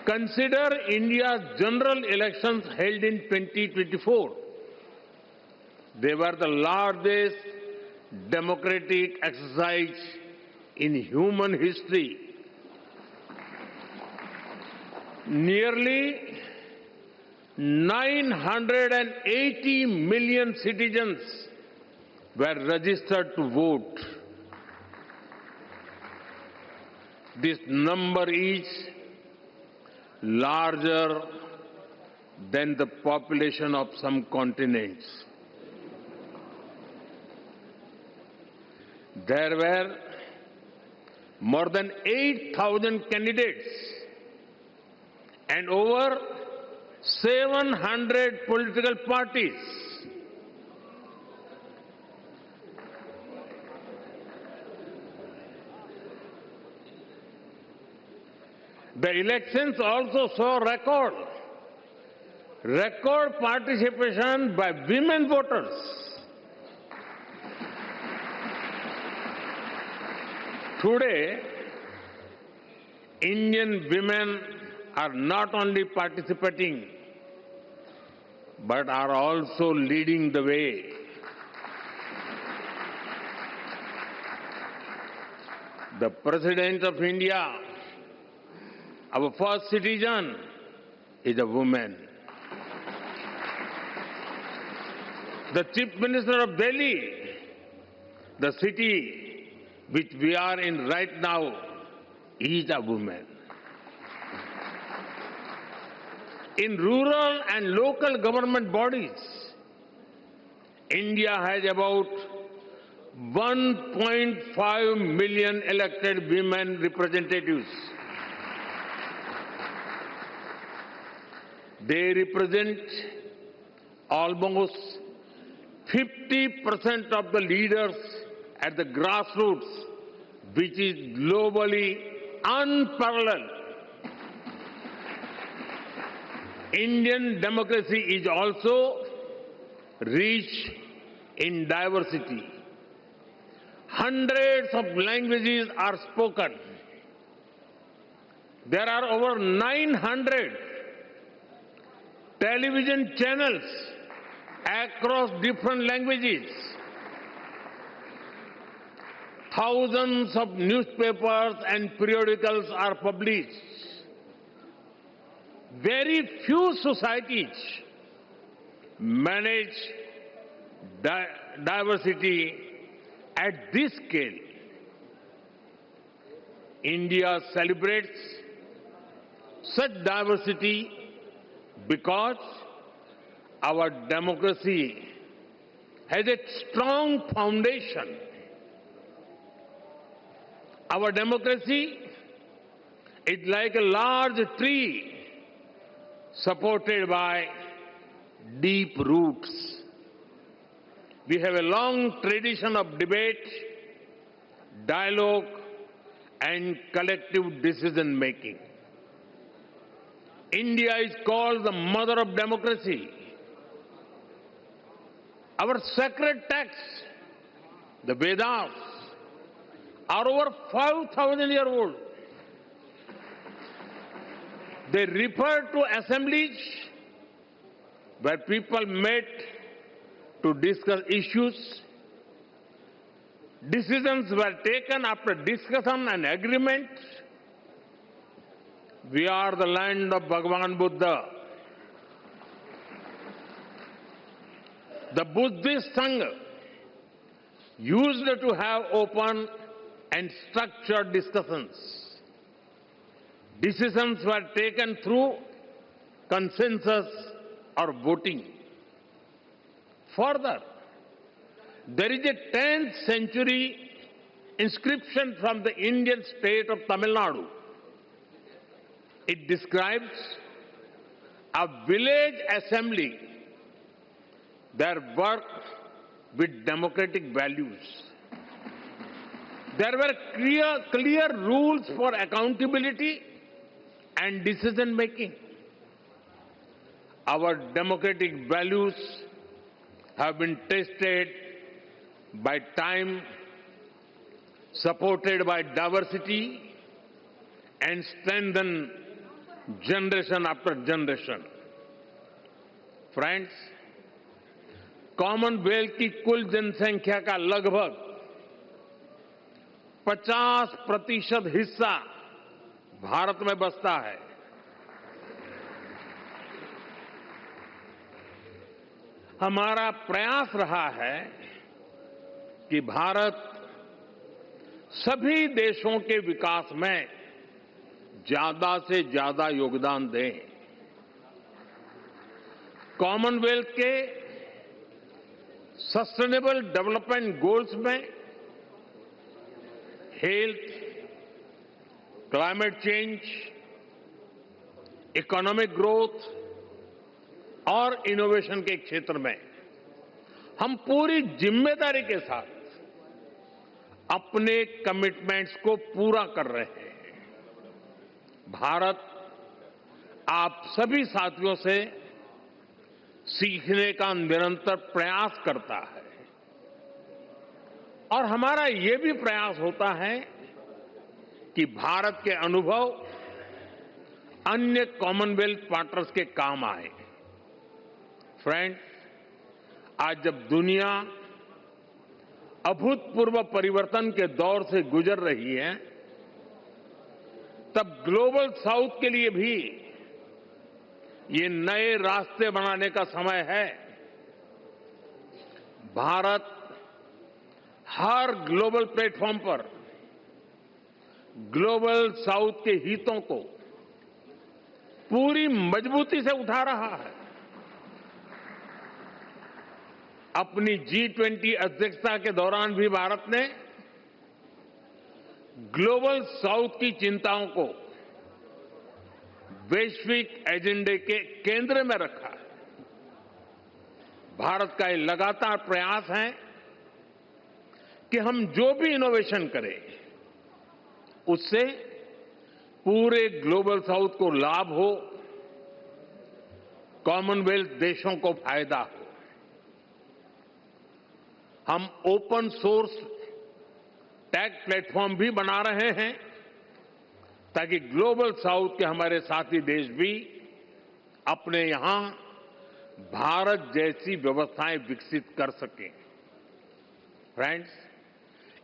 Consider India's general elections held in 2024. They were the largest democratic exercise in human history. Nearly 980 million citizens were registered to vote. This number is larger than the population of some continents. There were more than 8,000 candidates and over 700 political parties. The elections also saw record participation by women voters. Today, Indian women are not only participating, but are also leading the way. The President of India, our first citizen, is a woman. The Chief Minister of Delhi, the city which we are in right now, is a woman. In rural and local government bodies, India has about 1.5 million elected women representatives. They represent almost 50% of the leaders at the grassroots, which is globally unparalleled. Indian democracy is also rich in diversity. Hundreds of languages are spoken. There are over 900 television channels across different languages. Thousands of newspapers and periodicals are published. Very few societies manage diversity at this scale. India celebrates such diversity because our democracy has a strong foundation. Our democracy is like a large tree supported by deep roots. We have a long tradition of debate, dialogue, and collective decision making. India is called the mother of democracy. Our sacred texts, the Vedas, are over 5,000 years old. They refer to assemblies where people met to discuss issues. Decisions were taken after discussion and agreement. We are the land of Bhagavan Buddha. The Buddhist Sangha used to have open and structured discussions. Decisions were taken through consensus or voting. Further, there is a 10th century inscription from the Indian state of Tamil Nadu. It describes a village assembly that worked with democratic values. There were clear rules for accountability and decision making. Our democratic values have been tested by time, supported by diversity, and strengthened generation after generation. Friends, Commonwealth की कुल जनसंख्या का लगभग 50% हिस्सा भारत में बसता है। हमारा प्रयास रहा है कि भारत सभी देशों के विकास में ज्यादा से ज्यादा योगदान दे। कॉमनवेल्थ के सस्टेनेबल डेवलपमेंट गोल्स में health, climate change, economic growth और इनोवेशन के क्षेत्र में हम पूरी जिम्मेदारी के साथ अपने कमिटमेंट्स को पूरा कर रहे हैं। भारत आप सभी साथियों से सीखने का निरंतर प्रयास करता है और हमारा ये भी प्रयास होता है कि भारत के अनुभव अन्य कॉमनवेल्थ पार्टनर्स के काम आए। फ्रेंड्स, आज जब दुनिया अभूतपूर्व परिवर्तन के दौर से गुजर रही है, तब ग्लोबल साउथ के लिए भी ये नए रास्ते बनाने का समय है। भारत हर ग्लोबल प्लेटफॉर्म पर ग्लोबल साउथ के हितों को पूरी मजबूती से उठा रहा है। अपनी G20 अध्यक्षता के दौरान भी भारत ने ग्लोबल साउथ की चिंताओं को वैश्विक एजेंडे के केंद्र में रखा है। भारत का ये लगातार प्रयास है कि हम जो भी इनोवेशन करें उससे पूरे ग्लोबल साउथ को लाभ हो, कॉमनवेल्थ देशों को फायदा हो। हम ओपन सोर्स टेक प्लेटफॉर्म भी बना रहे हैं ताकि ग्लोबल साउथ के हमारे साथी देश भी अपने यहां भारत जैसी व्यवस्थाएं विकसित कर सकें। फ्रेंड्स,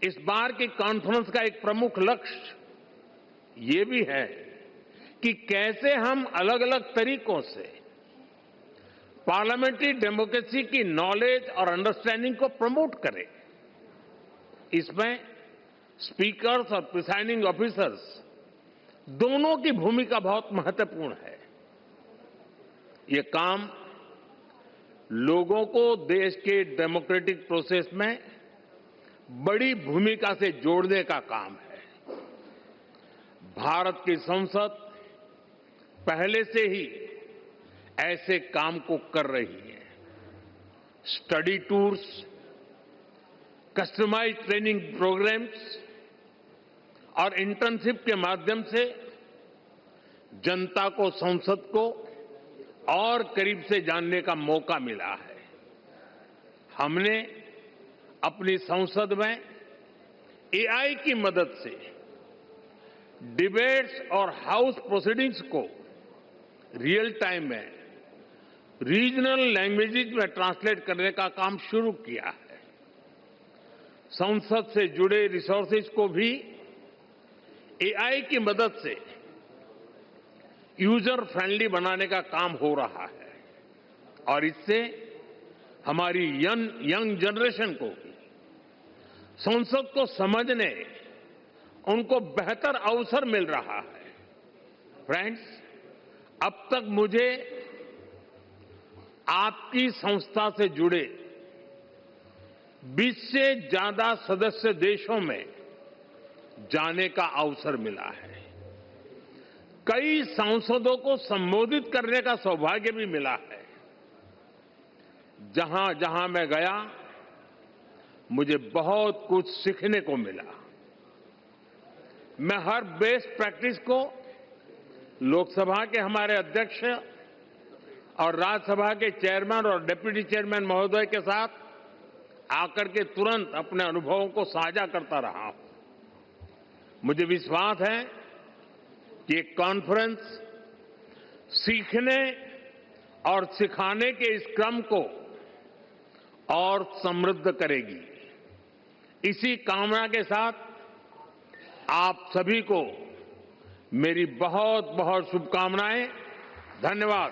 इस बार की कॉन्फ्रेंस का एक प्रमुख लक्ष्य ये भी है कि कैसे हम अलग अलग तरीकों से पार्लियामेंट्री डेमोक्रेसी की नॉलेज और अंडरस्टैंडिंग को प्रमोट करें। इसमें स्पीकर्स और प्रिसाइडिंग ऑफिसर्स दोनों की भूमिका बहुत महत्वपूर्ण है। ये काम लोगों को देश के डेमोक्रेटिक प्रोसेस में बड़ी भूमिका से जोड़ने का काम है। भारत की संसद पहले से ही ऐसे काम को कर रही है। Study tours, customised training programmes और इंटर्नशिप के माध्यम से जनता को संसद को और करीब से जानने का मौका मिला है। हमने अपनी संसद में AI की मदद से डिबेट्स और हाउस प्रोसीडिंग्स को रियल टाइम में रीजनल लैंग्वेजेज में ट्रांसलेट करने का काम शुरू किया है। संसद से जुड़े रिसोर्सेज को भी AI की मदद से यूजर फ्रेंडली बनाने का काम हो रहा है और इससे हमारी यंग जनरेशन को संसद को समझने, उनको बेहतर अवसर मिल रहा है। फ्रेंड्स, अब तक मुझे आपकी संस्था से जुड़े 20 से ज्यादा सदस्य देशों में जाने का अवसर मिला है। कई सांसदों को संबोधित करने का सौभाग्य भी मिला है। जहां जहां मैं गया, मुझे बहुत कुछ सीखने को मिला। मैं हर बेस्ट प्रैक्टिस को लोकसभा के हमारे अध्यक्ष और राज्यसभा के चेयरमैन और डिप्टी चेयरमैन महोदय के साथ आकर के तुरंत अपने अनुभवों को साझा करता रहा हूं। मुझे विश्वास है कि ये कॉन्फ्रेंस सीखने और सिखाने के इस क्रम को और समृद्ध करेगी। इसी कामना के साथ आप सभी को मेरी बहुत बहुत शुभकामनाएं। धन्यवाद।